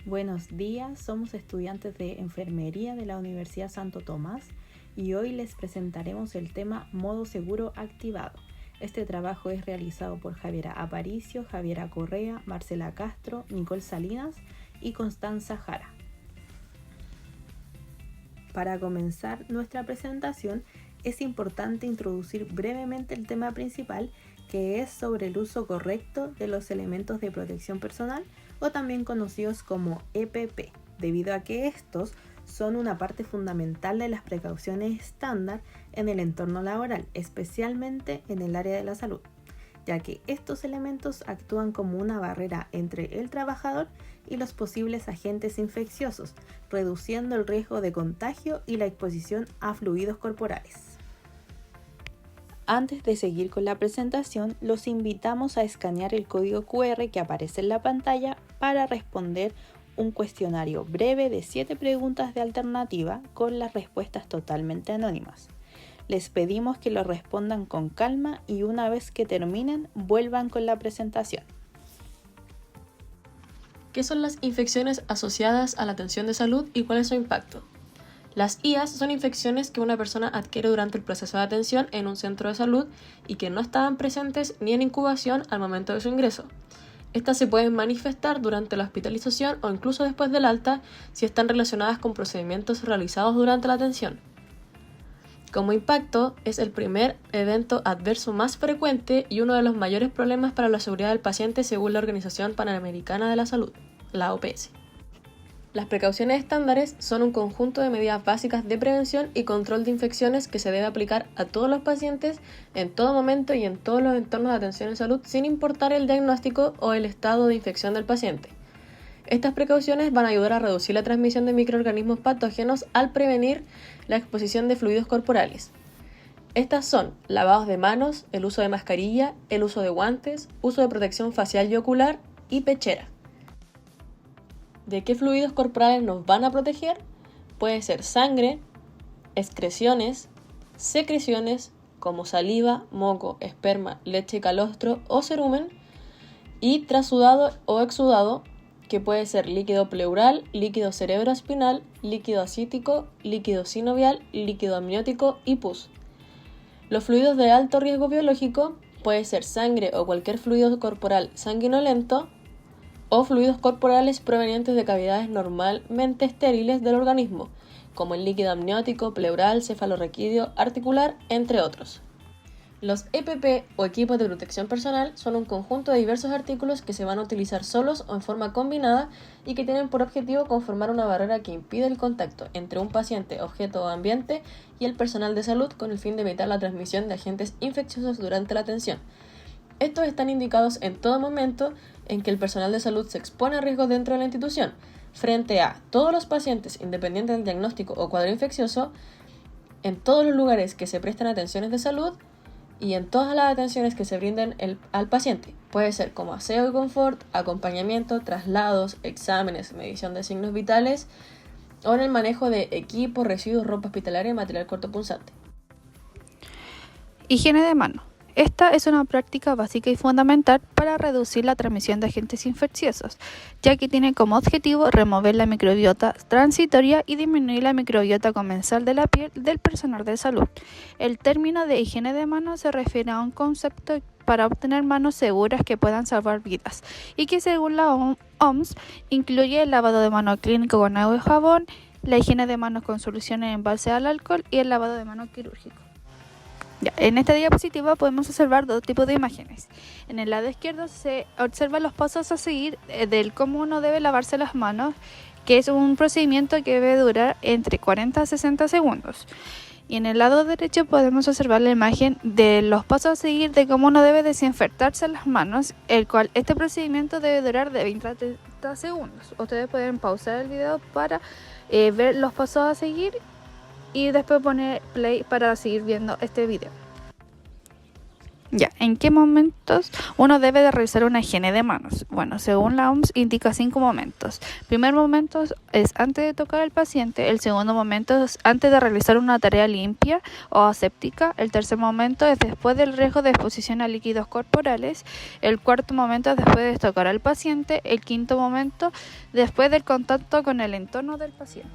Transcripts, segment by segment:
Buenos días, somos estudiantes de Enfermería de la Universidad Santo Tomás y hoy les presentaremos el tema Modo Seguro Activado. Este trabajo es realizado por Javiera Aparicio, Javiera Correa, Marcela Castro, Nicole Salinas y Constanza Jara. Para comenzar nuestra presentación, es importante introducir brevemente el tema principal, que es sobre el uso correcto de los elementos de protección personal o también conocidos como EPP, debido a que estos son una parte fundamental de las precauciones estándar en el entorno laboral, especialmente en el área de la salud, ya que estos elementos actúan como una barrera entre el trabajador y los posibles agentes infecciosos, reduciendo el riesgo de contagio y la exposición a fluidos corporales. Antes de seguir con la presentación, los invitamos a escanear el código QR que aparece en la pantalla para responder un cuestionario breve de 7 preguntas de alternativa con las respuestas totalmente anónimas. Les pedimos que lo respondan con calma y una vez que terminen, vuelvan con la presentación. ¿Qué son las infecciones asociadas a la atención de salud y cuál es su impacto? Las IAS son infecciones que una persona adquiere durante el proceso de atención en un centro de salud y que no estaban presentes ni en incubación al momento de su ingreso. Estas se pueden manifestar durante la hospitalización o incluso después del alta si están relacionadas con procedimientos realizados durante la atención. Como impacto, es el primer evento adverso más frecuente y uno de los mayores problemas para la seguridad del paciente según la Organización Panamericana de la Salud, la OPS. Las precauciones estándares son un conjunto de medidas básicas de prevención y control de infecciones que se debe aplicar a todos los pacientes en todo momento y en todos los entornos de atención en salud sin importar el diagnóstico o el estado de infección del paciente. Estas precauciones van a ayudar a reducir la transmisión de microorganismos patógenos al prevenir la exposición de fluidos corporales. Estas son lavados de manos, el uso de mascarilla, el uso de guantes, uso de protección facial y ocular y pechera. ¿De qué fluidos corporales nos van a proteger? Puede ser sangre, excreciones, secreciones como saliva, moco, esperma, leche, calostro o cerumen y trasudado o exudado, que puede ser líquido pleural, líquido cerebroespinal, líquido ascítico, líquido sinovial, líquido amniótico y pus. Los fluidos de alto riesgo biológico puede ser sangre o cualquier fluido corporal sanguinolento o fluidos corporales provenientes de cavidades normalmente estériles del organismo, como el líquido amniótico, pleural, cefalorraquídeo, articular, entre otros. Los EPP o equipos de protección personal son un conjunto de diversos artículos que se van a utilizar solos o en forma combinada y que tienen por objetivo conformar una barrera que impide el contacto entre un paciente, objeto o ambiente y el personal de salud con el fin de evitar la transmisión de agentes infecciosos durante la atención. Estos están indicados en todo momento en que el personal de salud se expone a riesgos dentro de la institución, frente a todos los pacientes, independiente del diagnóstico o cuadro infeccioso, en todos los lugares que se prestan atenciones de salud y en todas las atenciones que se brinden al paciente. Puede ser como aseo y confort, acompañamiento, traslados, exámenes, medición de signos vitales o en el manejo de equipo, residuos, ropa hospitalaria y material cortopunzante. Higiene de manos. Esta es una práctica básica y fundamental para reducir la transmisión de agentes infecciosos, ya que tiene como objetivo remover la microbiota transitoria y disminuir la microbiota comensal de la piel del personal de salud. El término de higiene de manos se refiere a un concepto para obtener manos seguras que puedan salvar vidas y que según la OMS incluye el lavado de manos clínico con agua y jabón, la higiene de manos con soluciones en base al alcohol y el lavado de manos quirúrgico. En esta diapositiva podemos observar dos tipos de imágenes. En el lado izquierdo se observan los pasos a seguir del cómo uno debe lavarse las manos, que es un procedimiento que debe durar entre 40 a 60 segundos. Y en el lado derecho podemos observar la imagen de los pasos a seguir de cómo uno debe desinfectarse las manos, el cual este procedimiento debe durar de 20 a 30 segundos. Ustedes pueden pausar el video para ver los pasos a seguir y después poner play para seguir viendo este video. Ya, ¿en qué momentos uno debe de realizar una higiene de manos? Bueno, según la OMS indica 5 momentos. El primer momento es antes de tocar al paciente, el segundo momento es antes de realizar una tarea limpia o aséptica, el tercer momento es después del riesgo de exposición a líquidos corporales, el cuarto momento es después de tocar al paciente, el quinto momento después del contacto con el entorno del paciente.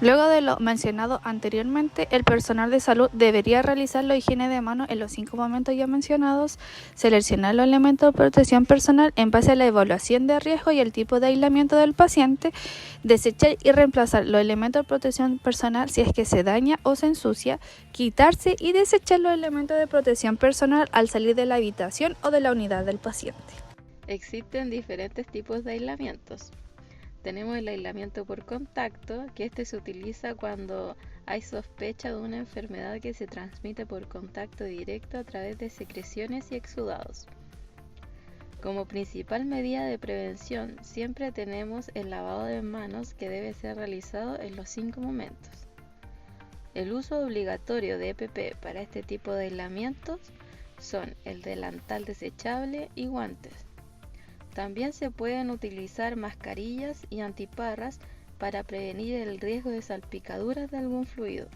Luego de lo mencionado anteriormente, el personal de salud debería realizar la higiene de manos en los 5 momentos ya mencionados, seleccionar los elementos de protección personal en base a la evaluación de riesgo y el tipo de aislamiento del paciente, desechar y reemplazar los elementos de protección personal si es que se daña o se ensucia, quitarse y desechar los elementos de protección personal al salir de la habitación o de la unidad del paciente. Existen diferentes tipos de aislamientos. Tenemos el aislamiento por contacto, que se utiliza cuando hay sospecha de una enfermedad que se transmite por contacto directo a través de secreciones y exudados. Como principal medida de prevención, siempre tenemos el lavado de manos, que debe ser realizado en los 5 momentos. El uso obligatorio de EPP para este tipo de aislamientos son el delantal desechable y guantes. También se pueden utilizar mascarillas y antiparras para prevenir el riesgo de salpicaduras de algún fluido.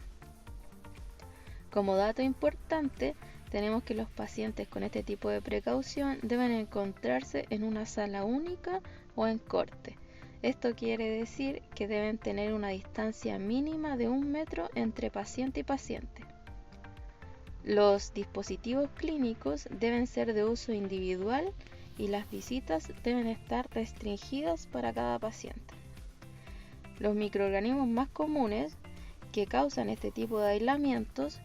Como dato importante, tenemos que los pacientes con este tipo de precaución deben encontrarse en una sala única o en corte. Esto quiere decir que deben tener una distancia mínima de 1 metro entre paciente y paciente. Los dispositivos clínicos deben ser de uso individual y las visitas deben estar restringidas para cada paciente. Los microorganismos más comunes que causan este tipo de aislamientos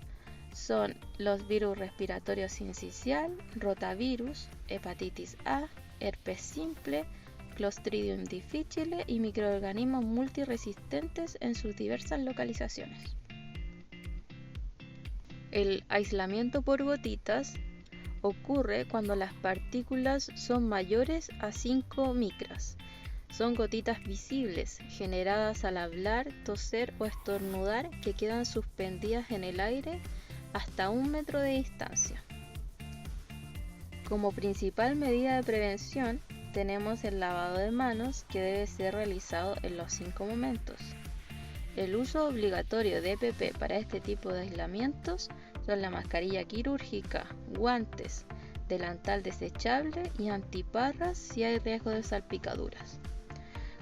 son los virus respiratorios sincicial, rotavirus, hepatitis A, herpes simple, Clostridium difficile y microorganismos multiresistentes en sus diversas localizaciones. El aislamiento por gotitas ocurre cuando las partículas son mayores a 5 micras. Son gotitas visibles, generadas al hablar, toser o estornudar, que quedan suspendidas en el aire hasta 1 metro de distancia. Como principal medida de prevención, tenemos el lavado de manos, que debe ser realizado en los 5 momentos. El uso obligatorio de EPP para este tipo de aislamientos son la mascarilla quirúrgica, guantes, delantal desechable y antiparras si hay riesgo de salpicaduras.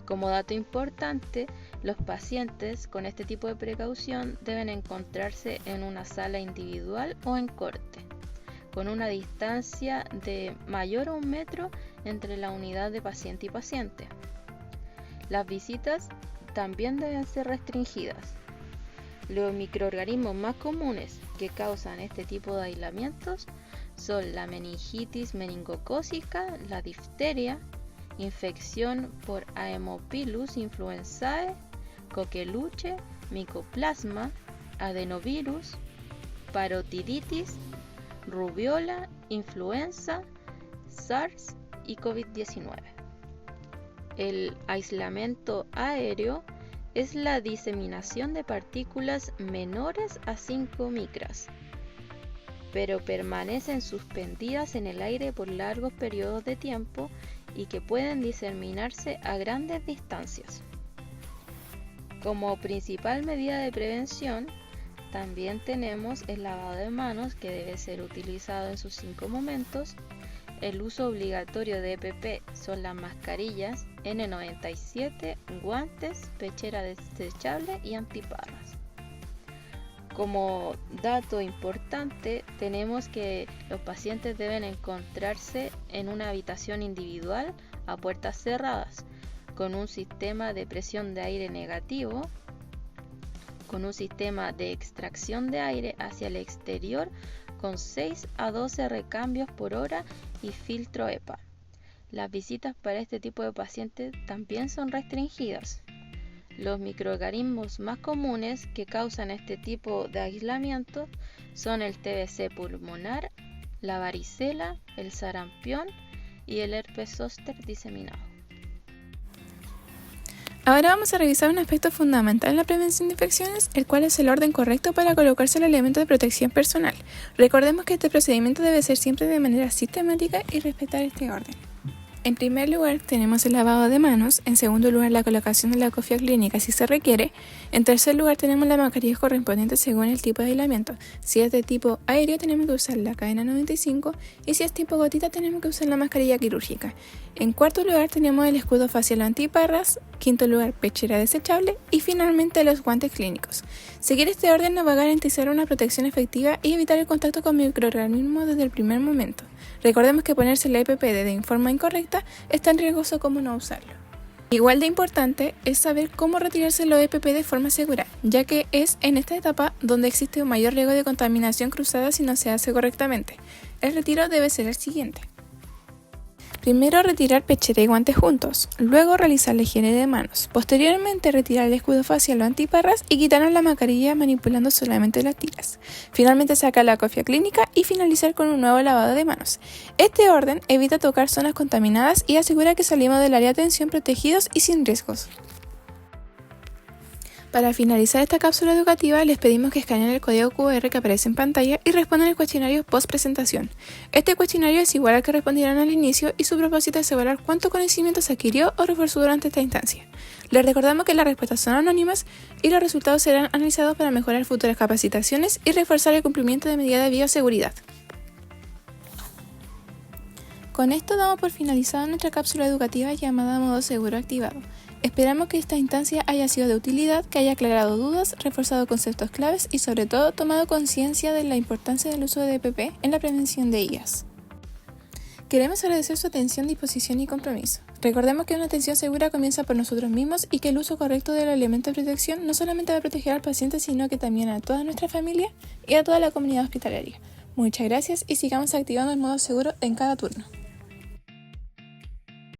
Como dato importante, los pacientes con este tipo de precaución deben encontrarse en una sala individual o en corte, con una distancia de mayor a 1 metro entre la unidad de paciente y paciente. Las visitas también deben ser restringidas. Los microorganismos más comunes que causan este tipo de aislamientos son la meningitis meningocócica, la difteria, infección por Haemophilus influenzae, coqueluche, micoplasma, adenovirus, parotiditis, rubiola, influenza, SARS y COVID-19. El aislamiento aéreo es la diseminación de partículas menores a 5 micras, pero permanecen suspendidas en el aire por largos periodos de tiempo y que pueden diseminarse a grandes distancias. Como principal medida de prevención, también tenemos el lavado de manos, que debe ser utilizado en sus 5 momentos. El uso obligatorio de EPP son las mascarillas N97, guantes, pechera desechable y antiparras. Como dato importante, tenemos que los pacientes deben encontrarse en una habitación individual a puertas cerradas, con un sistema de presión de aire negativo, con un sistema de extracción de aire hacia el exterior con 6 a 12 recambios por hora y filtro EPA. Las visitas para este tipo de pacientes también son restringidas. Los microorganismos más comunes que causan este tipo de aislamiento son el TBC pulmonar, la varicela, el sarampión y el herpes zóster diseminado. Ahora vamos a revisar un aspecto fundamental en la prevención de infecciones, el cual es el orden correcto para colocarse el elemento de protección personal. Recordemos que este procedimiento debe ser siempre de manera sistemática y respetar este orden. En primer lugar tenemos el lavado de manos, en segundo lugar la colocación de la cofia clínica si se requiere, en tercer lugar tenemos la mascarilla correspondiente según el tipo de aislamiento. Si es de tipo aéreo tenemos que usar la cadena 95 y si es tipo gotita tenemos que usar la mascarilla quirúrgica. En cuarto lugar tenemos el escudo facial antiparras, quinto lugar pechera desechable y finalmente los guantes clínicos. Seguir este orden nos va a garantizar una protección efectiva y evitar el contacto con microorganismos desde el primer momento. Recordemos que ponerse la EPPD de forma incorrecta es tan riesgoso como no usarlo. Igual de importante es saber cómo retirarse los EPP de forma segura, ya que es en esta etapa donde existe un mayor riesgo de contaminación cruzada si no se hace correctamente. El retiro debe ser el siguiente. Primero retirar pechera y guantes juntos, luego realizar la higiene de manos, posteriormente retirar el escudo facial o antiparras y quitarnos la mascarilla manipulando solamente las tiras. Finalmente sacar la cofia clínica y finalizar con un nuevo lavado de manos. Este orden evita tocar zonas contaminadas y asegura que salimos del área de atención protegidos y sin riesgos. Para finalizar esta cápsula educativa les pedimos que escaneen el código QR que aparece en pantalla y respondan el cuestionario post presentación. Este cuestionario es igual al que respondieron al inicio y su propósito es evaluar cuánto conocimiento se adquirió o reforzó durante esta instancia. Les recordamos que las respuestas son anónimas y los resultados serán analizados para mejorar futuras capacitaciones y reforzar el cumplimiento de medidas de bioseguridad. Con esto damos por finalizada nuestra cápsula educativa llamada Modo Seguro Activado. Esperamos que esta instancia haya sido de utilidad, que haya aclarado dudas, reforzado conceptos claves y sobre todo tomado conciencia de la importancia del uso de EPP en la prevención de IAS. Queremos agradecer su atención, disposición y compromiso. Recordemos que una atención segura comienza por nosotros mismos y que el uso correcto del elemento de protección no solamente va a proteger al paciente, sino que también a toda nuestra familia y a toda la comunidad hospitalaria. Muchas gracias y sigamos activando el modo seguro en cada turno.